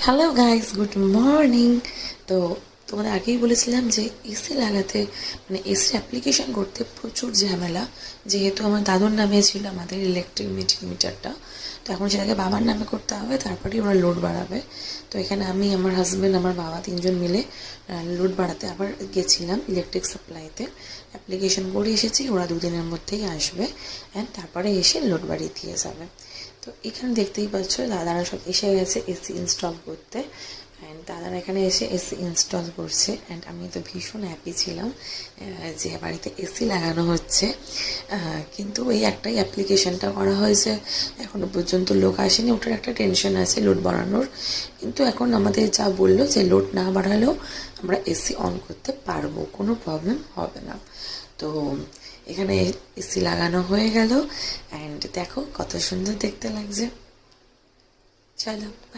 Hello guys, good morning. তো তোমাদের আগেই বলেছিলাম যে এসি লাগাতে মানে এসির অ্যাপ্লিকেশন করতে প্রচুর ঝামেলা, যেহেতু আমার দাদুর নামে ছিল আমাদের ইলেকট্রিক মিটারটা। তো এখন সেটাকে বাবার নামে করতে হবে, তারপরেই ওরা লোড বাড়াবে। তো এখানে আমি, আমার হাজব্যান্ড, আমার বাবা তিনজন মিলে লোড বাড়াতে আবার গেছিলাম ইলেকট্রিক সাপ্লাইতে। অ্যাপ্লিকেশন করে এসেছি, ওরা দুদিনের মধ্যেই আসবে অ্যান্ড তারপরে এসে লোড বাড়িয়ে দিয়ে যাবে। তো এখানে দেখতেই পাচ্ছ দাদারা সব এসে গেছে এসি ইনস্টল করতে। অ্যান্ড দাদারা এখানে এসে এসি ইনস্টল করছে অ্যান্ড আমি তো ভীষণ হ্যাপি ছিলাম যে বাড়িতে এসি লাগানো হচ্ছে। কিন্তু এই একটাই অ্যাপ্লিকেশনটা করা হয়েছে, এখনও পর্যন্ত লোক আসেনি, ওটার একটা টেনশন আছে লোড বাড়ানোর। কিন্তু এখন আমাদের যা বললো যে লোড না বাড়ালেও আমরা এসি অন করতে পারবো, কোনো প্রবলেম হবে না। তো এখানে এসি লাগানো হয়ে গেল অ্যান্ড দেখো কত সুন্দর দেখতে লাগছে। চলো।